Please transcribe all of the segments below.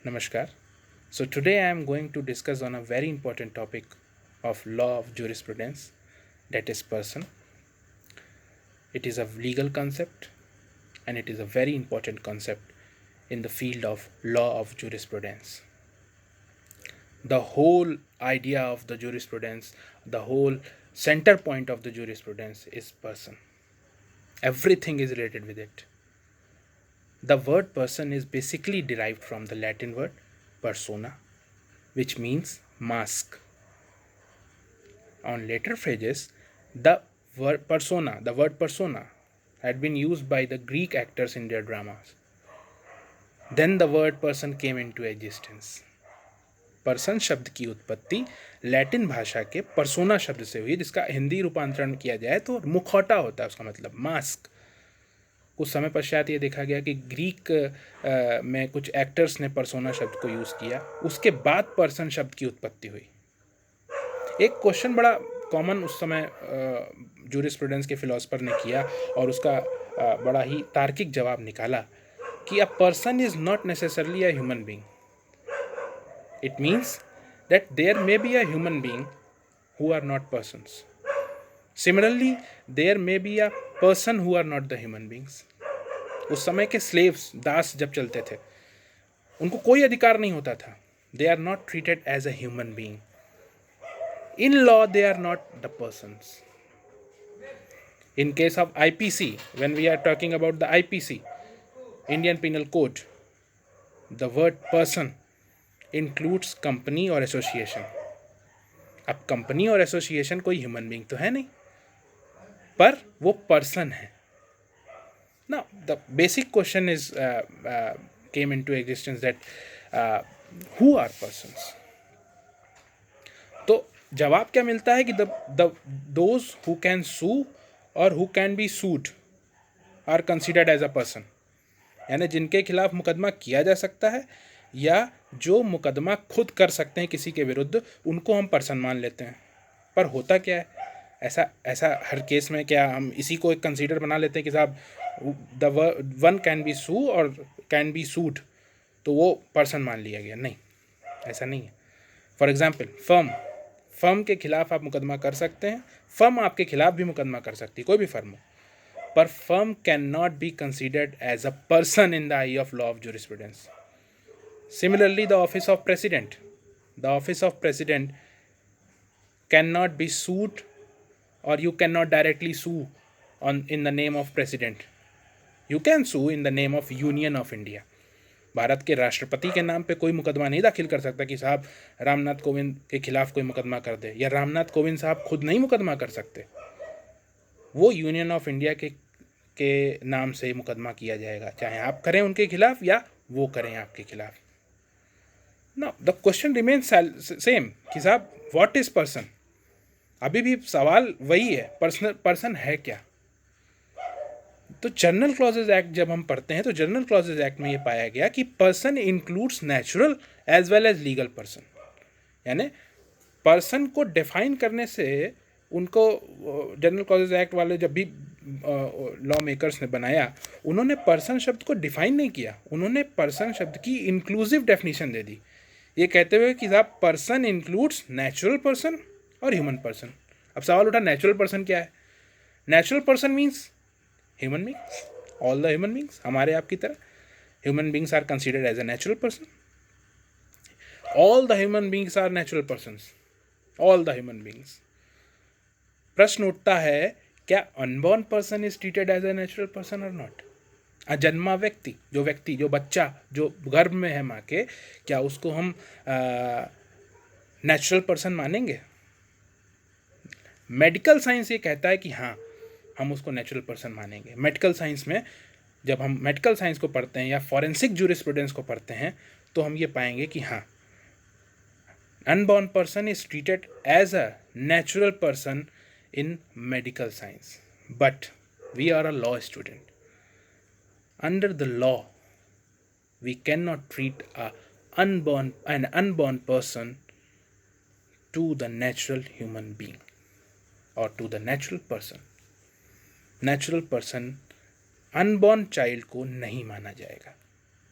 Namaskar. So today I am going to discuss on a very important topic of law of jurisprudence, that is person. It is a legal concept and it is a very important concept in the field of law of jurisprudence. The whole idea of the jurisprudence, the whole center point of the jurisprudence is person. Everything is related with it. The word person is basically derived from the Latin word persona, which means mask. On later phrases, the word persona, had been used by the Greek actors in their dramas. Then the word person came into existence. Person शब्द की उत्पत्ति Latin भाषा के persona शब्द से हुई, जिसका हिंदी रूपांतरण किया जाए तो मुखौटा होता है, उसका मतलब मास्क। कुछ समय पश्चात ये देखा गया कि ग्रीक में कुछ एक्टर्स ने परसोना शब्द को यूज़ किया, उसके बाद पर्सन शब्द की उत्पत्ति हुई। एक क्वेश्चन बड़ा कॉमन उस समय जूरिस्प्रूडेंस के फिलोसफर ने किया और उसका बड़ा ही तार्किक जवाब निकाला कि a person is not necessarily a human being. It means that there may be a human being who are not persons. Similarly, there may be a person who are not the human beings. उस समय के slaves, दास जब चलते थे, उनको कोई अधिकार नहीं होता था. They are not treated as a human being. In law, they are not the persons. In case of IPC, when we are talking about the IPC, Indian Penal Code, the word person includes company और association. अब company और association कोई human being तो है नहीं, पर वो person है ना. The basic question is came into existence that who are persons. तो जवाब क्या मिलता है कि दोज हु कैन सू और who can be sued are considered as a person. यानी जिनके खिलाफ मुकदमा किया जा सकता है या जो मुकदमा खुद कर सकते हैं किसी के विरुद्ध, उनको हम पर्सन मान लेते हैं. पर होता क्या है, ऐसा हर केस में क्या हम इसी को एक कंसीडर बना लेते हैं कि साहब द वन कैन बी सू और कैन बी सूड, तो वो पर्सन मान लिया गया? नहीं, ऐसा नहीं है. फॉर एग्जाम्पल, फर्म के खिलाफ आप मुकदमा कर सकते हैं, फर्म आपके खिलाफ भी मुकदमा कर सकती है, कोई भी फर्म हो, पर firm can not be considered as a person in the eye of law of jurisprudence. Similarly, the office of president cannot be sued, or you cannot directly sue in the name of president. You can sue in the name of Union of India. Bharat के राष्ट्रपति के नाम पे कोई मुकदमा नहीं दाखिल कर सकता कि साहब रामनाथ कोविंद के खिलाफ कोई मुकदमा कर दे, या रामनाथ कोविंद साहब खुद नहीं मुकदमा कर सकते. वो यूनियन ऑफ इंडिया के नाम से मुकदमा किया जाएगा, चाहे आप करें उनके खिलाफ या वो करें आपके खिलाफ. Now, the question remains same कि साहब what is person. अभी भी सवाल वही है, पर्सन है क्या. तो जनरल क्लॉजेज एक्ट जब हम पढ़ते हैं तो जनरल क्लॉजेज एक्ट में ये पाया गया कि person includes natural as well as legal person. यानी पर्सन को डिफाइन करने से उनको जनरल क्लॉजेज एक्ट वाले जब भी लॉ मेकर्स ने बनाया, उन्होंने पर्सन शब्द को डिफाइन नहीं किया, उन्होंने पर्सन शब्द की इंक्लूसिव डेफिनेशन दे दी, ये कहते हुए कि साहब पर्सन इंक्लूड्स नेचुरल पर्सन और ह्यूमन पर्सन. अब सवाल उठा, नेचुरल पर्सन क्या है? Natural person means human beings, all the human beings, हमारे आपकी तरह human beings are considered as a natural person. All the human beings are natural persons, all the human beings. प्रश्न उठता है, क्या unborn person is treated as a natural person और not? अजन्मा व्यक्ति, जो बच्चा जो गर्भ में है माँ के, क्या उसको हम नेचुरल पर्सन मानेंगे? मेडिकल साइंस ये कहता है कि हाँ, हम उसको नेचुरल पर्सन मानेंगे. मेडिकल साइंस में जब हम मेडिकल साइंस को पढ़ते हैं या फॉरेंसिक जूरिस्प्रूडेंस को पढ़ते हैं, तो हम ये पाएंगे कि हाँ, unborn person is treated as a natural person in medical science. But we are a law student. Under the law, we cannot treat an unborn person to the natural human being or to the natural person. Natural person, unborn child को नहीं माना जाएगा.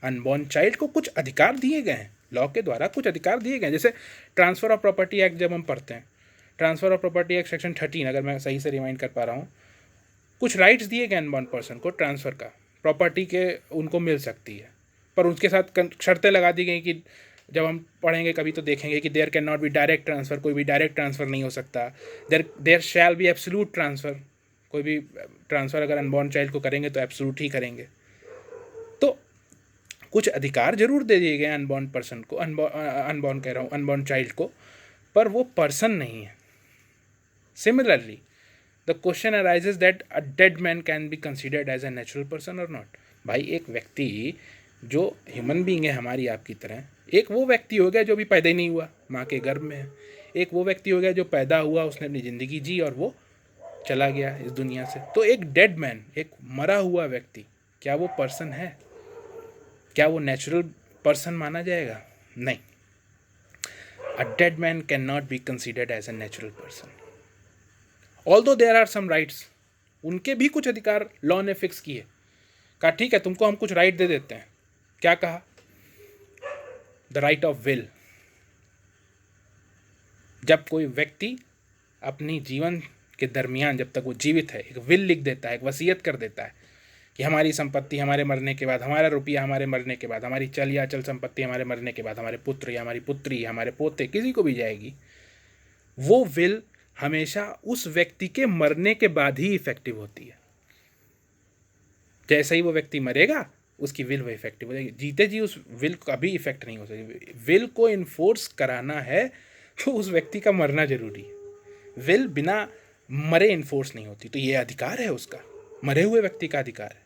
Unborn child को कुछ अधिकार दिए गए हैं, लॉ के द्वारा कुछ अधिकार दिए गए हैं। जैसे ट्रांसफ़र ऑफ प्रॉपर्टी एक्ट जब हम पढ़ते हैं, transfer of property act section 13, अगर मैं सही से रिमाइंड कर पा रहा हूँ, कुछ राइट्स दिए गए अनबॉर्न पर्सन को, ट्रांसफ़र का, प्रॉपर्टी के उनको मिल सकती है, पर उसके साथ शर्तें लगा दी गई कि जब हम पढ़ेंगे कभी तो देखेंगे कि there can not be direct transfer, कोई भी डायरेक्ट ट्रांसफ़र नहीं हो सकता, there shall be absolute transfer, कोई भी ट्रांसफ़र अगर अनबॉर्न चाइल्ड को करेंगे तो एब्सोल्यूट ही करेंगे। तो कुछ अधिकार जरूर दे दिए गए अनबॉर्न पर्सन को, अनबॉर्न कह रहा हूँ, अनबॉर्न चाइल्ड को, पर वो पर्सन नहीं है। Similarly the question arises that a dead man can be considered as a natural person और नॉट। भाई एक व्यक्ति जो ह्यूमन बीइंग है हमारी आपकी तरह, एक वो व्यक्ति हो गया जो भी पैदा ही नहीं हुआ, माँ के गर्भ में है, एक वो व्यक्ति हो गया जो पैदा हुआ, उसने अपनी ज़िंदगी जी और वो चला गया इस दुनिया से। तो एक डेड मैन, एक मरा हुआ व्यक्ति, क्या वो पर्सन है? क्या वो नेचुरल पर्सन माना जाएगा? नहीं। A dead man can not be considered as a natural person, although there are some rights. उनके भी कुछ अधिकार लॉ ने फिक्स किए, कहा ठीक है तुमको हम कुछ राइट दे देते हैं। क्या कहा? The right of will. जब कोई व्यक्ति अपनी जीवन के दरमियान, जब तक वो जीवित है, एक विल लिख देता है, एक वसीयत कर देता है कि हमारी संपत्ति हमारे मरने के बाद, हमारा रुपया हमारे मरने के बाद, हमारी चल या अचल संपत्ति हमारे मरने के बाद हमारे पुत्र या हमारी पुत्री, हमारे पोते, किसी को भी जाएगी, वो विल हमेशा उस व्यक्ति के मरने के बाद ही इफेक्टिव होती है। जैसे ही वो व्यक्ति मरेगा उसकी विल वो इफेक्टिव हो जाएगी। जीते जी उस विल का भी इफेक्ट नहीं हो सकती। विल को इन्फोर्स कराना है तो उस व्यक्ति का मरना जरूरी है। विल बिना मरे इन्फोर्स नहीं होती। तो ये अधिकार है उसका, मरे हुए व्यक्ति का अधिकार है।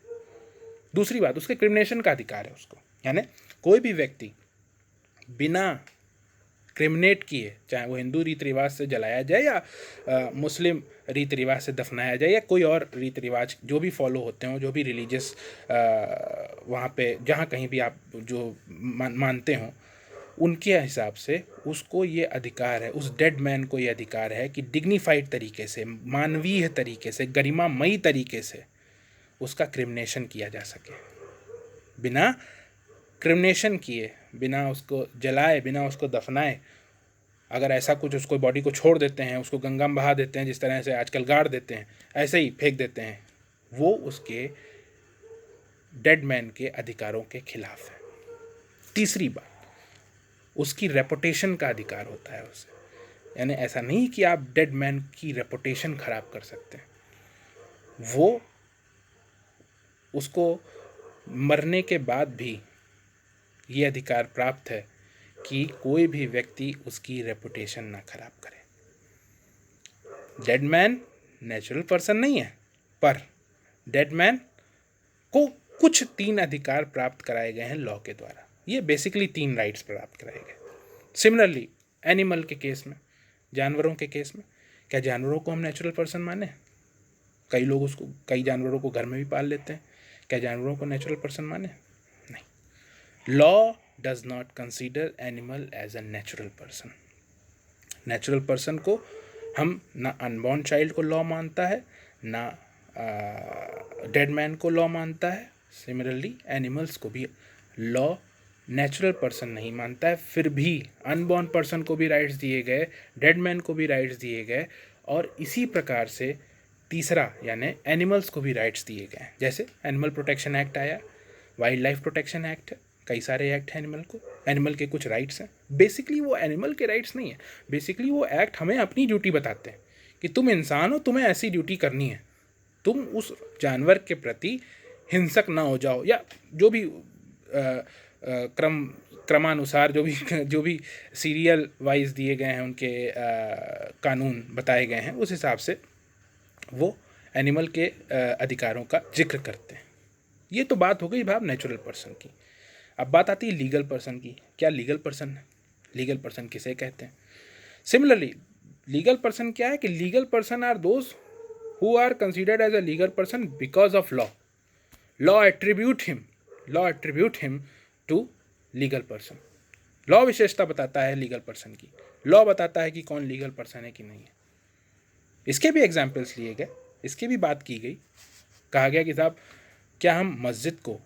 दूसरी बात, उसके क्रिमिनेशन का अधिकार है उसको, यानी कोई भी व्यक्ति बिना क्रिमिनेट किए, चाहे वो हिंदू रीति रिवाज से जलाया जाए या मुस्लिम रीति रिवाज से दफनाया जाए या कोई और रीति रिवाज जो भी फॉलो होते हों, जो भी रिलीजियस वहाँ पे जहाँ कहीं भी आप जो मानते हों, उनके हिसाब से उसको ये अधिकार है, उस डेड मैन को ये अधिकार है कि डिग्निफाइड तरीके से, मानवीय तरीके से, गरिमामयी तरीके से उसका क्रिमिनेशन किया जा सके। बिना क्रिमिनेशन किए, बिना उसको जलाए, बिना उसको दफनाए, अगर ऐसा कुछ उसको बॉडी को छोड़ देते हैं, उसको गंगा में बहा देते हैं, जिस तरह से आजकल गाड़ देते हैं, ऐसे ही फेंक देते हैं, वो उसके डेड मैन के अधिकारों के खिलाफ है। तीसरी बात, उसकी रेपुटेशन का अधिकार होता है उसे, यानी ऐसा नहीं कि आप डेड मैन की रेपुटेशन खराब कर सकते हैं। वो उसको मरने के बाद भी ये अधिकार प्राप्त है कि कोई भी व्यक्ति उसकी रेपुटेशन ना खराब करे। डेड मैन नेचुरल पर्सन नहीं है, पर डेड मैन को कुछ 3 अधिकार प्राप्त कराए गए हैं लॉ के द्वारा। ये बेसिकली 3 राइट्स प्राप्त कराए गए। सिमिलरली एनिमल के केस में, जानवरों के केस में, क्या जानवरों को हम नेचुरल पर्सन माने? कई लोग उसको, कई जानवरों को घर में भी पाल लेते हैं, क्या जानवरों को नेचुरल पर्सन माने? नहीं। Law does not consider animal as a natural person. Natural person को हम ना अनबॉर्न चाइल्ड को लॉ मानता है, ना डेड मैन को लॉ मानता है। सिमिलरली एनिमल्स को भी लॉ नेचुरल पर्सन नहीं मानता है। फिर भी अनबॉर्न पर्सन को भी राइट्स दिए गए, डेड मैन को भी राइट्स दिए गए, और इसी प्रकार से तीसरा यानी एनिमल्स को भी राइट्स दिए गए। जैसे एनिमल प्रोटेक्शन एक्ट आया, वाइल्ड लाइफ प्रोटेक्शन एक्ट है, कई सारे एक्ट हैं एनिमल को, एनिमल के कुछ राइट्स हैं। बेसिकली वो एनिमल के राइट्स नहीं है, बेसिकली वो एक्ट हमें अपनी ड्यूटी बताते हैं कि तुम इंसान हो, तुम्हें ऐसी ड्यूटी करनी है, तुम उस जानवर के प्रति हिंसक ना हो जाओ, या जो भी क्रमानुसार जो भी सीरियल वाइज दिए गए हैं, उनके कानून बताए गए हैं, उस हिसाब से वो एनिमल के अधिकारों का जिक्र करते हैं। ये तो बात हो गई भाव नेचुरल पर्सन की। अब बात आती है लीगल पर्सन की। क्या लीगल पर्सन है? लीगल पर्सन किसे कहते हैं? सिमिलरली लीगल पर्सन क्या है कि legal person are those who are considered as a legal person because of law. Law attribute him to legal person. Law विशेषता बताता है लीगल पर्सन की, लॉ बताता है कि कौन लीगल पर्सन है कि नहीं है। इसके भी एग्जाम्पल्स लिए गए, इसकी भी बात की गई। कहा गया कि साहब क्या हम मस्जिद को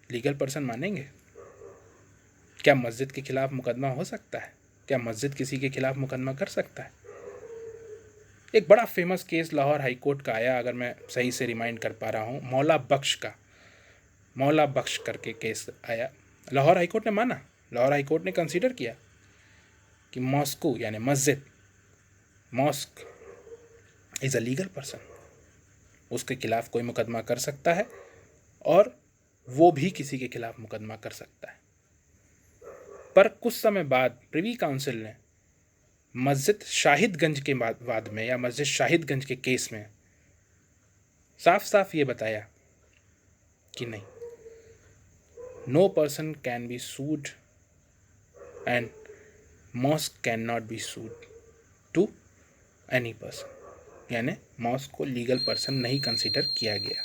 लीगल पर्सन मानेंगे? क्या मस्जिद के खिलाफ मुकदमा हो सकता है? क्या मस्जिद किसी के खिलाफ मुकदमा कर सकता है? एक बड़ा famous case Lahore high court का आया, अगर मैं सही से रिमाइंड कर पा रहा हूँ, मौला बख्श का, मौला बख्श करके केस आया। लाहौर हाई कोर्ट ने माना, लाहौर हाई कोर्ट ने कंसीडर किया कि मॉस्को यानी मस्जिद, mosque is a legal person, उसके खिलाफ कोई मुकदमा कर सकता है और वो भी किसी के खिलाफ मुकदमा कर सकता है। पर कुछ समय बाद प्रिवी काउंसिल ने मस्जिद शाहिदगंज के वाद में या मस्जिद शाहिदगंज के केस में साफ साफ ये बताया कि नहीं, no person can be sued and mosque can not be sued to any person, यानी मॉस्क को लीगल पर्सन नहीं कंसिडर किया गया।